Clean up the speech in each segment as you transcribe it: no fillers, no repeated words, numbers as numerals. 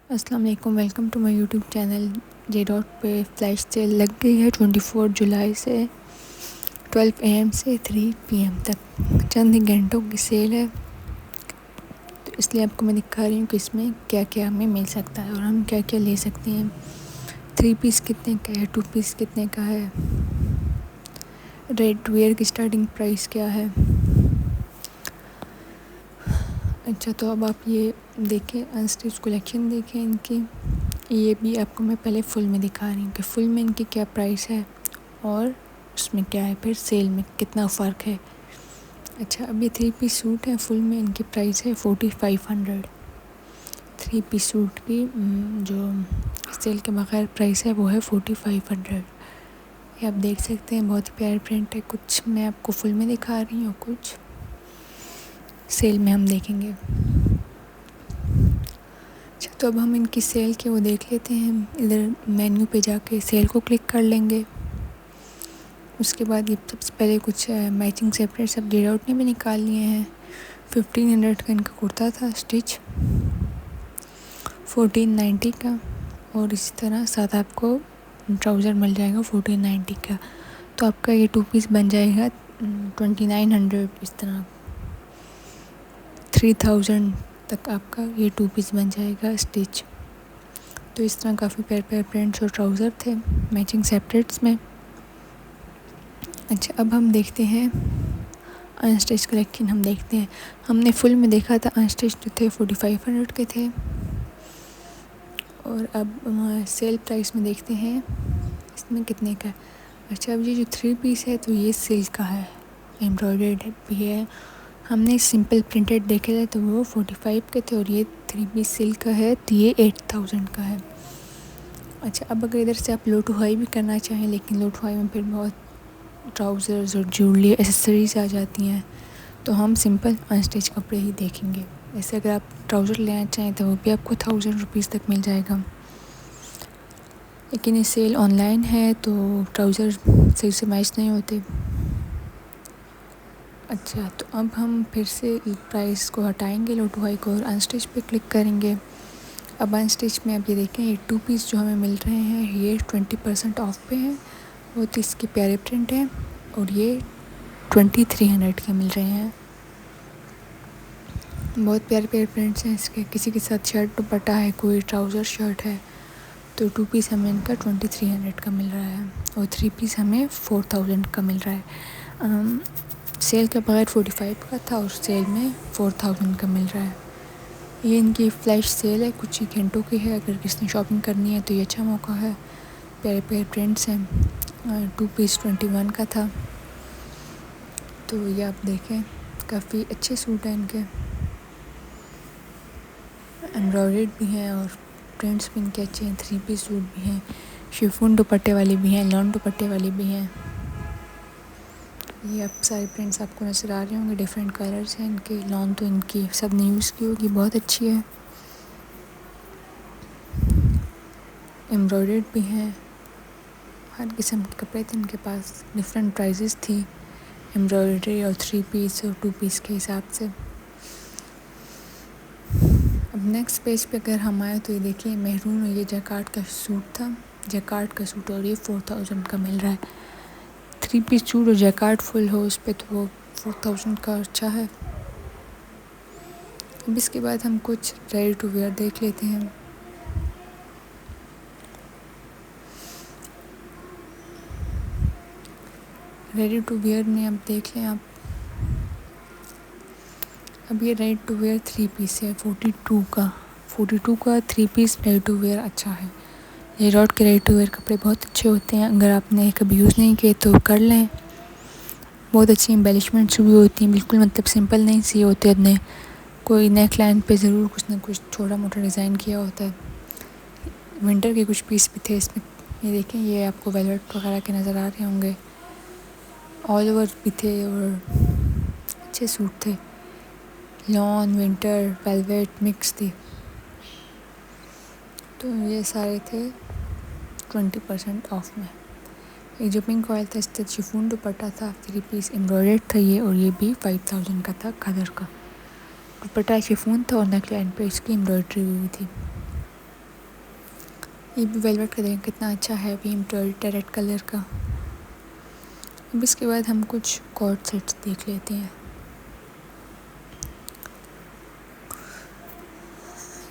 अस्सलाम वालेकुम, welcome to my YouTube channel. J dot पे फ्लैश सेल लग गई है 24 जुलाई से 12 AM से 3 PM तक। चंद ही घंटों की सेल है, तो इसलिए आपको मैं दिखा रही हूँ कि इसमें क्या क्या हमें मिल सकता है और हम क्या क्या ले सकते हैं। 3 पीस कितने का है, 2 पीस कितने का है, रेड वेयर की स्टार्टिंग प्राइस क्या है। अच्छा, तो अब आप ये देखें, अनस्टिच कलेक्शन देखें इनकी। ये भी आपको मैं पहले फुल में दिखा रही हूँ कि फुल में इनकी क्या प्राइस है और उसमें क्या है, फिर सेल में कितना फ़र्क है। अच्छा, अब ये 3 पीस सूट है, फुल में इनकी प्राइस है 4500। 3 पीस सूट की जो सेल के बगैर प्राइस है वो है 4500। ये आप देख सकते हैं, बहुत ही प्यारे प्रिंट है। कुछ मैं आपको फुल में दिखा रही हूँ, कुछ सेल में हम देखेंगे। अच्छा, तो अब हम इनकी सेल के वो देख लेते हैं। इधर मेन्यू पे जाके सेल को क्लिक कर लेंगे। उसके बाद ये सबसे पहले कुछ मैचिंग सेपरेट सब डेड आउट ने भी निकाल लिए हैं। 1500 का इनका कुर्ता था स्टिच, 1490 का, और इसी तरह साथ आपको ट्राउज़र मिल जाएगा 1490 का। तो आपका ये 2 पीस बन जाएगा 2900। इस तरह 3000 तक आपका ये 2 पीस बन जाएगा स्टिच। तो इस तरह काफ़ी प्यारे प्यारे प्रिंट्स और ट्राउज़र थे मैचिंग सेपरेट्स में। अच्छा, अब हम देखते हैं अनस्टिच कलेक्शन। हम देखते हैं, हमने फुल में देखा था अनस्टिच जो थे 4500 के थे, और अब सेल प्राइस में देखते हैं इसमें कितने का है। अच्छा, अब ये जो 3 पीस है तो ये सिल्क का है, एम्ब्रॉयडर्ड भी है। हमने सिंपल प्रिंटेड देखे थे तो वो 45 के थे, और ये 3 पीस सिल्क का है तो ये 8000 का है। अच्छा, अब अगर इधर से आप लो टू हाई भी करना चाहें, लेकिन लो टू हाई में फिर बहुत ट्राउज़र्स और ज्वेलरी एसेसरीज आ जाती हैं, तो हम सिंपल अनस्टिच कपड़े ही देखेंगे। ऐसे अगर आप ट्राउज़र लेना चाहें तो वो भी आपको 1000 रुपीज़ तक मिल जाएगा, लेकिन ये सेल ऑनलाइन है तो ट्राउज़र सही से मैच नहीं होते। अच्छा, तो अब हम फिर से प्राइस को हटाएंगे लो टू हाई को और अनस्टिच पे क्लिक करेंगे। अब अनस्टिच में आप ये देखें, ये 2 पीस जो हमें मिल रहे हैं ये 20% ऑफ पे हैं। बहुत इसके प्यारे प्रिंट हैं और ये 2300 के मिल रहे हैं। बहुत प्यारे प्यारे प्रिंट्स हैं इसके। किसी के साथ शर्ट दुपट्टा है, कोई ट्राउज़र शर्ट है, तो 2 पीस हमें इनका 2300 का मिल रहा है, और 3 पीस हमें 4000 का मिल रहा है। सेल के बगैर 45 का था और सेल में 4000 का मिल रहा है। ये इनकी फ्लैश सेल है, कुछ ही घंटों की है। अगर किसी ने शॉपिंग करनी है तो ये अच्छा मौका है। प्यारे प्यारे प्रिंट्स हैं। 2 पीस 21 का था, तो ये आप देखें काफ़ी अच्छे सूट हैं इनके। एम्ब्रॉयडर्ड भी हैं और प्रिंट्स भी इनके अच्छे हैं। 3 पीस सूट भी हैं, शिफॉन दुपट्टे वाले भी हैं, लॉन दुपट्टे वाले भी हैं। ये आप सारे प्रिंट्स आपको नज़र आ रहे होंगे, डिफरेंट कलर्स हैं इनके। लॉन तो इनकी सब ने यूज़ की होगी, बहुत अच्छी है। एम्ब्रॉयडर्ड भी हैं, हर किस्म के कपड़े थे इनके पास। डिफरेंट प्राइजेस थी एम्ब्रॉयडरी और 3 पीस और 2 पीस के हिसाब से। अब नेक्स्ट पेज पे अगर हम आए तो ये देखिए, मेहरून और ये जैकार्ड का सूट था, जैकार्ड का सूट, और ये 4000 का मिल रहा है। 3 पीस सूट और जैकार्ड फुल हो उस पर तो वो 4000 का अच्छा है। अब इसके बाद हम कुछ रेडी टू वेयर देख लेते हैं। रेडी टू वेयर में अब देख लें आप, अब ये रेडी टू वेयर 3 पीस है 42 का 3 पीस रेडी टू वेयर अच्छा है। ये रॉड के रेडी टू वेयर कपड़े बहुत अच्छे होते हैं, अगर आपने कभी यूज़ नहीं किए तो कर लें। बहुत अच्छी एम्बेलिशमेंट्स भी होती हैं, बिल्कुल मतलब सिंपल नहीं सी होते अपने, कोई नेक लाइन पे ज़रूर कुछ ना कुछ छोटा मोटा डिज़ाइन किया होता है। विंटर के कुछ पीस भी थे इसमें, ये देखें, ये आपको वेलवेट वगैरह के नज़र आ रहे होंगे। ऑल ओवर भी थे और अच्छे सूट थे। लॉन, विंटर, वेलवेट मिक्स थी, तो ये सारे थे 20% ऑफ में। एक जो पिंक ऑयल था, इससे शिफॉन दुपट्टा था, 3 पीस एम्ब्रॉयडर्ड था ये, और ये भी 5000 का था। खदर का दुपट्टा शिफॉन था और नेक लाइन पे इसकी एम्ब्रॉयडरी हुई थी। ये भी वेलवेट का देखें कितना अच्छा हैवी एम्ब्रॉयडरी रेड कलर का। अब इसके बाद हम कुछ कॉर्ड सेट्स देख लेते हैं।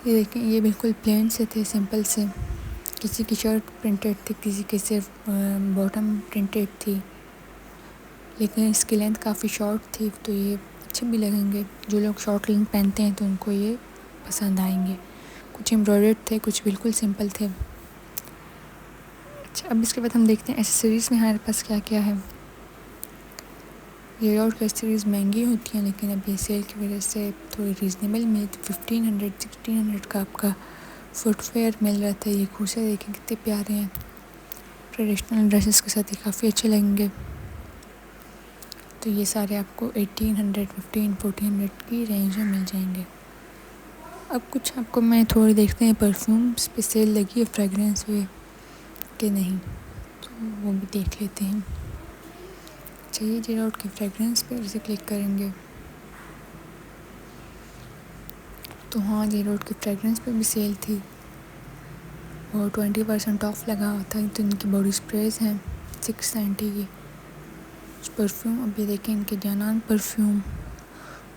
ये देखें, ये बिल्कुल प्लेन से थे, सिंपल से। किसी की शर्ट प्रिंटेड थी, किसी की सिर्फ बॉटम प्रिंटेड थी, लेकिन इसकी लेंथ काफ़ी शॉर्ट थी, तो ये अच्छे भी लगेंगे। जो लोग शॉर्ट लेंथ पहनते हैं तो उनको ये पसंद आएंगे। कुछ एम्ब्रॉयडर्ड थे, कुछ बिल्कुल सिंपल थे। अच्छा, अब इसके बाद हम देखते हैं एसेसरीज़ में हमारे पास क्या क्या है। ये और एसेसरीज़ महंगी होती हैं, लेकिन अब ये सेल की वजह से थोड़ी रीज़नेबल में 1500-1600 का आपका फुटवेयर मिल रहा था। ये कुर्से देखें कितने प्यारे हैं, ट्रेडिशनल ड्रेसेस के साथ ये काफ़ी अच्छे लगेंगे। तो ये सारे आपको 1800, 1400 की रेंज में मिल जाएंगे। अब कुछ आपको मैं थोड़ी देखते हैं परफ्यूम्स पे सेल लगी है फ्रेगरेंस पे कि नहीं, तो वो भी देख लेते हैं। चाहिए जेराउट की फ्रेगरेंस पे इसे क्लिक करेंगे तो हाँ, जेराउट की फ्रेगरेंस पे भी सेल थी और 20% ऑफ लगा हुआ था। तो इनकी बॉडी स्प्रेज हैं 690 की। परफ्यूम अभी देखें, इनके जानान परफ्यूम,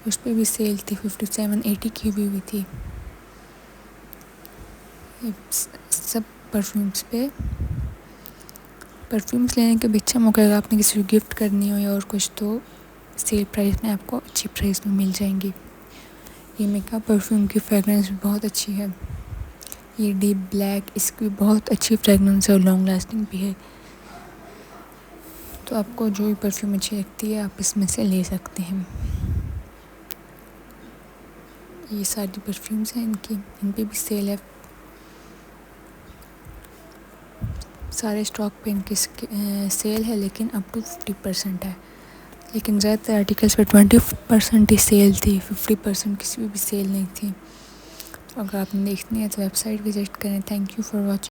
उस पर भी सेल थी 5780 की हुई थी। सब परफ्यूम्स लेने के भी अच्छा मौका अगर आपने किसी को गिफ्ट करनी हो या और कुछ, तो सेल प्राइस में आपको अच्छी प्राइस में मिल जाएंगी। ये मेकअप परफ्यूम की फ्रेगरेंस भी बहुत अच्छी है। ये डीप ब्लैक, इसकी बहुत अच्छी फ्रेगरेंस है और लॉन्ग लास्टिंग भी है। तो आपको जो भी परफ्यूम अच्छी लगती है आप इसमें से ले सकते हैं। ये सारी परफ्यूम्स हैं इनकी, इन पे भी सेल है। सारे स्टॉक पे इनकी सेल है, लेकिन अप टू 50% है। लेकिन ज़्यादातर आर्टिकल्स पे 20% ही सेल थी, 50% किसी भी सेल नहीं थी। तो अगर आपने देखनी है तो वेबसाइट विजिट करें। Thank you for watching.